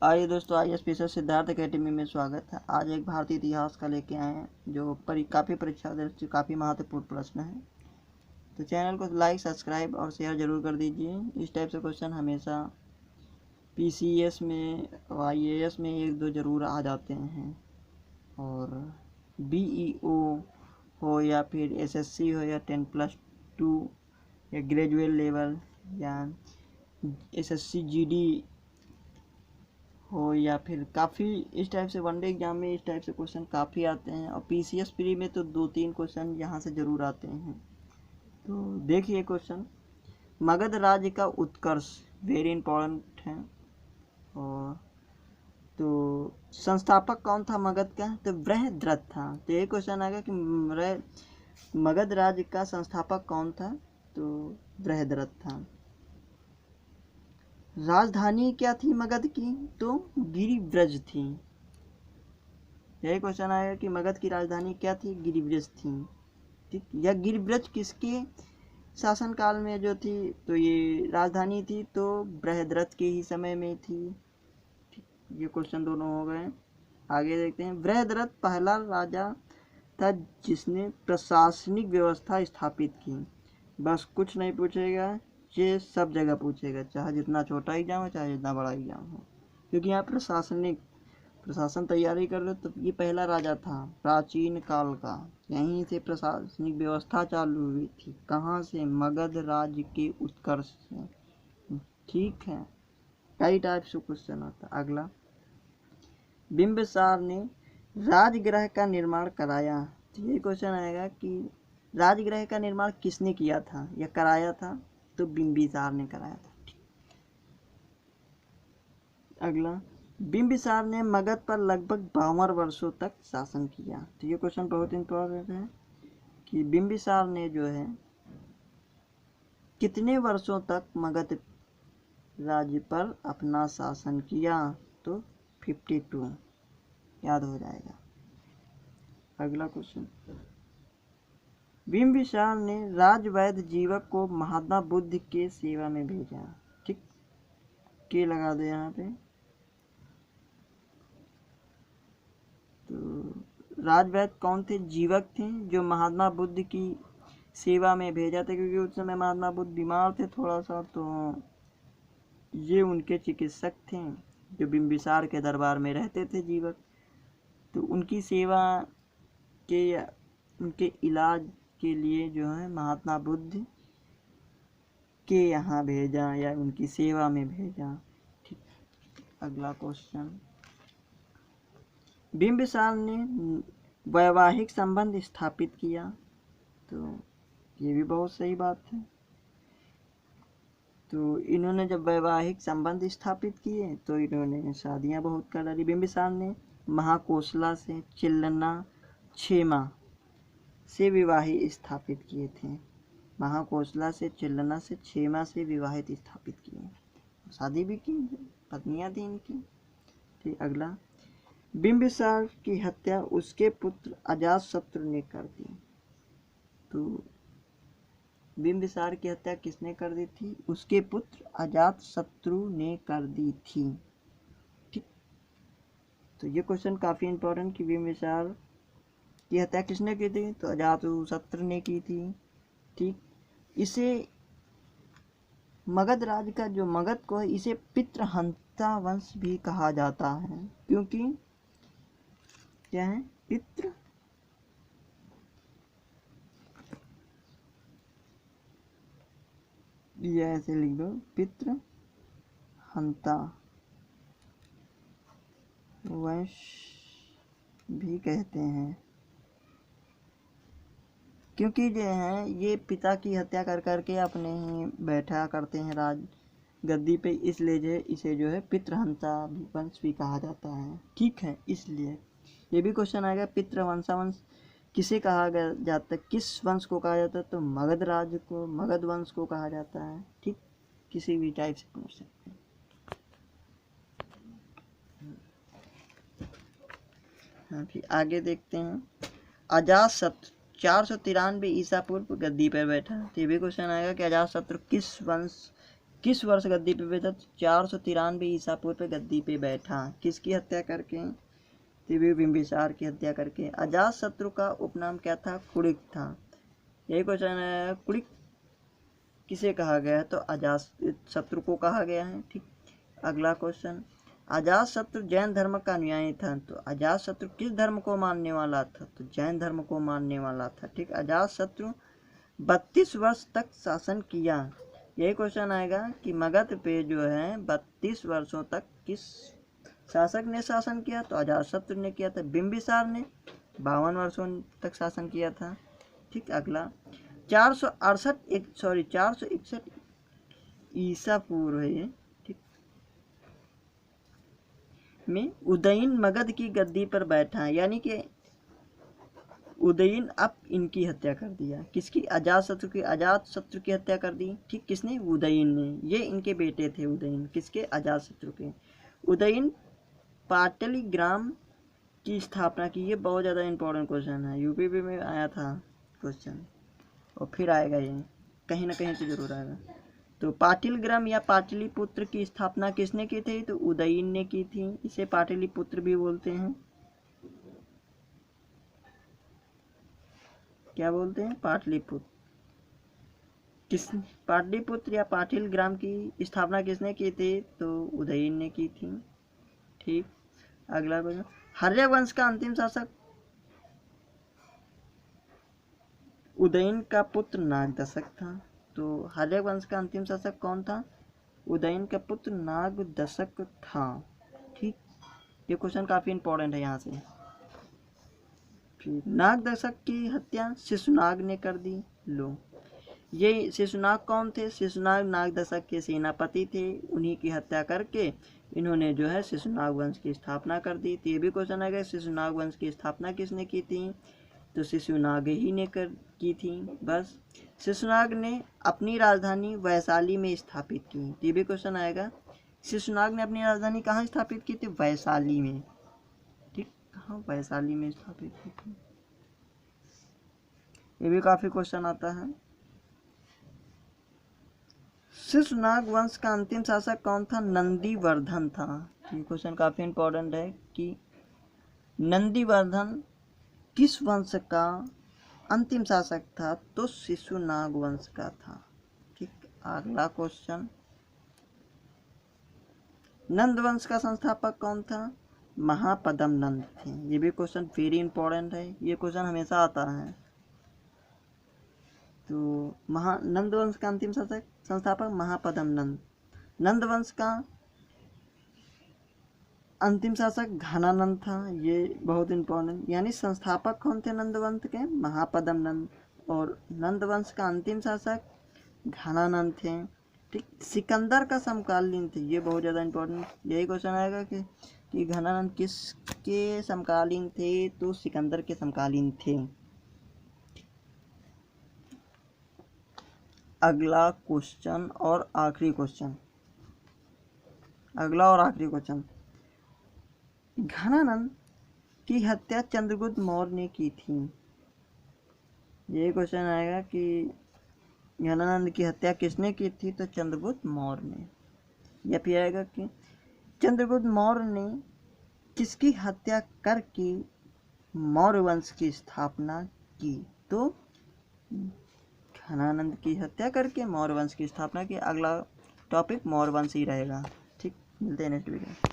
आइए दोस्तों, आज स्पेशल सिद्धार्थ अकेडमी में स्वागत है। आज एक भारतीय इतिहास का लेके आए हैं जो काफ़ी परीक्षा दृष्टि काफ़ी महत्वपूर्ण प्रश्न है। तो चैनल को लाइक, सब्सक्राइब और शेयर जरूर कर दीजिए। इस टाइप से क्वेश्चन हमेशा पीसीएस में और आईएएस में एक दो जरूर आ जाते हैं। और बीईओ हो या फिर एसएससी हो या 10+2 या ग्रेजुएट लेवल या एसएससी जीडी हो या फिर काफ़ी इस टाइप से वनडे एग्जाम में इस टाइप से क्वेश्चन काफ़ी आते हैं। और पीसीएस प्री में तो 2-3 क्वेश्चन यहाँ से ज़रूर आते हैं। तो देखिए क्वेश्चन, मगध राज्य का उत्कर्ष वेरी इंपॉर्टेंट है। और तो संस्थापक कौन था मगध का? तो बृहद्रथ था। तो ये क्वेश्चन आएगा कि मगध राज्य का संस्थापक कौन था? तो बृहद्रथ था। राजधानी क्या थी मगध की? तो गिरिव्रज थी। यही क्वेश्चन आएगा कि मगध की राजधानी क्या थी? गिरिव्रज थी। ठीक, या गिरिव्रज किसके शासनकाल में जो थी? तो ये राजधानी थी तो बृहद्रथ के ही समय में थी। ठीक, ये क्वेश्चन दोनों हो गए। आगे देखते हैं। बृहद्रथ पहला राजा था जिसने प्रशासनिक व्यवस्था स्थापित की। बस कुछ नहीं पूछेगा, ये सब जगह पूछेगा, चाहे जितना छोटा एग्जाम हो चाहे जितना बड़ा एग्जाम हो, क्योंकि यहाँ प्रशासन तैयारी कर रहे। तो ये पहला राजा था प्राचीन काल का, यहीं से प्रशासनिक व्यवस्था चालू हुई थी। कहाँ से? मगध राज्य के उत्कर्ष से। ठीक है, कई टाइप से क्वेश्चन आता। अगला, बिंबिसार ने राजगृह का निर्माण कराया। तो ये क्वेश्चन आएगा कि राजगृह का निर्माण किसने किया था या कराया था? तो बिंबिसार ने कराया था। अगला, बिंबिसार ने मगध पर लगभग 52 वर्षों तक शासन किया। तो ये क्वेश्चन बहुत इंपॉर्टेंट है कि बिंबिसार ने जो है कितने वर्षों तक मगध राज्य पर अपना शासन किया? तो 52, याद हो जाएगा। अगला क्वेश्चन, बिंबिसार ने राजवैद्य जीवक को महात्मा बुद्ध के सेवा में भेजा। ठीक, के लगा दे यहाँ पे। तो राजवैद्य कौन थे? जीवक थे, जो महात्मा बुद्ध की सेवा में भेजा था, क्योंकि उस समय महात्मा बुद्ध बीमार थे थोड़ा सा। तो ये उनके चिकित्सक थे जो बिंबिसार के दरबार में रहते थे, जीवक। तो उनकी सेवा के उनके इलाज के लिए जो है महात्मा बुद्ध के यहाँ भेजा या उनकी सेवा में भेजा। ठीक, अगला क्वेश्चन, बिंबिसार ने वैवाहिक संबंध स्थापित किया। तो ये भी बहुत सही बात है। तो इन्होंने जब वैवाहिक संबंध स्थापित किए तो इन्होंने शादियां बहुत कर डाली। बिंबिसार ने महाकोशला से चिल्लना क्षेमा से विवाह स्थापित किए थे। महाकोशला से चिल्लना से क्षेमा से विवाहित स्थापित किए, शादी भी की, पत्नियां थी इनकी। ठीक, अगला, बिंबिसार की हत्या उसके पुत्र अजातशत्रु ने कर दी। तो बिंबिसार की हत्या किसने कर दी थी? उसके पुत्र अजातशत्रु ने कर दी थी। ठीक, तो ये क्वेश्चन काफी इंपॉर्टेंट कि बिंबिसार की हत्या किसने की थी? तो अजातशत्रु ने की थी। ठीक, इसे मगध राज्य का जो मगध को है, इसे पितृहंता वंश भी कहा जाता है, क्योंकि क्या है? पितृ ये ऐसे लिख दो, पितृहंता वंश भी कहते हैं, क्योंकि जो है ये पिता की हत्या कर करके अपने ही बैठा करते हैं राज गद्दी पे, इसलिए जो है इसे जो है पितृहंता वंश भी कहा जाता है। ठीक है, इसलिए ये भी क्वेश्चन आएगा, पितृवंशा वंश किसे कहा जाता है, किस वंश को कहा जाता है? तो मगध राज्य को, मगध वंश को कहा जाता है। ठीक, किसी भी टाइप से पूछ सकते हैं। हाँ, फिर आगे देखते हैं। अजातशत्रु 493 ईसा पूर्व गद्दी पर बैठा। तो ये भी क्वेश्चन आएगा कि अजातशत्रु किस वंश किस वर्ष गद्दी पे बैठा? 493 ईसा पूर्व पे गद्दी पे बैठा। किसकी हत्या करके? बिंबिसार की हत्या करके। अजात शत्रु का उपनाम क्या था? कुड़िक था। यही क्वेश्चन है, कुड़िक किसे कहा गया है? तो अजात शत्रु को कहा गया है। ठीक, अगला क्वेश्चन, अजात शत्रु जैन धर्म का अनुयायी था। तो अजात शत्रु किस धर्म को मानने वाला था? तो जैन धर्म को मानने वाला था। ठीक, अजात शत्रु 32 वर्ष तक शासन किया। यही क्वेश्चन आएगा कि मगध पे जो है 32 वर्षों तक किस शासक ने शासन किया? तो अजातशत्रु ने किया था। बिंबिसार ने 52 वर्षों तक शासन किया था। ठीक, अगला 461 ईसा पूर्व है ये, ठीक, में उदयन मगध की गद्दी पर बैठा, यानी कि उदयन अब इनकी हत्या कर दिया। किसकी? अजातशत्रु की हत्या कर दी। ठीक, किसने? उदयन ने। ये इनके बेटे थे उदयन, किसके? अजातशत्रु के। उदयन पाटलिग्राम की स्थापना की। ये बहुत ज़्यादा इंपॉर्टेंट क्वेश्चन है, यूपीपी में आया था क्वेश्चन और फिर आएगा, ये कहीं ना कहीं तो जरूर आएगा। तो पाटिलग्राम या पाटलिपुत्र की स्थापना किसने की थी? तो उदयन ने की थी। इसे पाटलिपुत्र भी बोलते हैं। क्या बोलते हैं? पाटलिपुत्र। किस पाटलिपुत्र या पाटिलग्राम की स्थापना किसने की थी? तो उदयन ने की थी। ठीक, अगला क्वेश्चन, हर्यवंश का अंतिम शासक? उदयन का पुत्र नागदशक था। तो हर्यवंश का अंतिम शासक कौन था? उदयन का पुत्र नागदशक था। ठीक, ये क्वेश्चन काफी इंपॉर्टेंट है यहाँ से। फिर नागदशक की हत्या शिशुनाग ने कर दी। लो, ये शिशुनाग कौन थे? शिशुनाग नागदशक के सेनापति थे। उन्हीं की हत्या करके इन्होंने जो है शिशुनाग वंश की स्थापना कर दी। तो ये भी क्वेश्चन आएगा, शिशुनाग वंश की स्थापना किसने की थी? तो शिशुनाग ही ने की थी। बस, शिशुनाग ने अपनी राजधानी वैशाली में स्थापित की। ये भी क्वेश्चन आएगा, शिशुनाग ने अपनी राजधानी कहाँ स्थापित की थी? वैशाली में। ठीक, कहाँ? वैशाली में स्थापित की थी। ये भी काफी क्वेश्चन आता है। शिशुनाग वंश का अंतिम शासक कौन था? नंदीवर्धन था। ये क्वेश्चन काफी इंपॉर्टेंट है कि नंदीवर्धन किस वंश का अंतिम शासक था? तो शिशुनाग वंश का था। ठीक, अगला क्वेश्चन, नंद वंश का संस्थापक कौन था? महापद्म नंद थे। ये भी क्वेश्चन वेरी इंपॉर्टेंट है, ये क्वेश्चन हमेशा आता है। तो नंद वंश का अंतिम शासक संस्थापक महापद्म नंद। नंद वंश का अंतिम शासक घनानंद था। ये बहुत इंपॉर्टेंट, यानी संस्थापक कौन थे नंद वंश के? महापद्म नंद। और नंद वंश का अंतिम शासक घनानंद थे। ठीक, सिकंदर का समकालीन थे। ये बहुत ज़्यादा इंपॉर्टेंट, यही क्वेश्चन आएगा कि घनानंद किसके समकालीन थे? तो सिकंदर के समकालीन थे। अगला क्वेश्चन और आखिरी क्वेश्चन, अगला और आखिरी क्वेश्चन, घनानंद की हत्या चंद्रगुप्त मौर्य ने की थी। ये क्वेश्चन आएगा कि घनानंद की हत्या किसने की थी? तो चंद्रगुप्त मौर्य ने। या फिर आएगा कि चंद्रगुप्त मौर्य ने किसकी हत्या करके मौर्य वंश की स्थापना की? तो घनानंद की हत्या करके मौर्य वंश की स्थापना की। अगला टॉपिक मौर्य वंश ही रहेगा। ठीक, मिलते हैं नेक्स्ट वीडियो।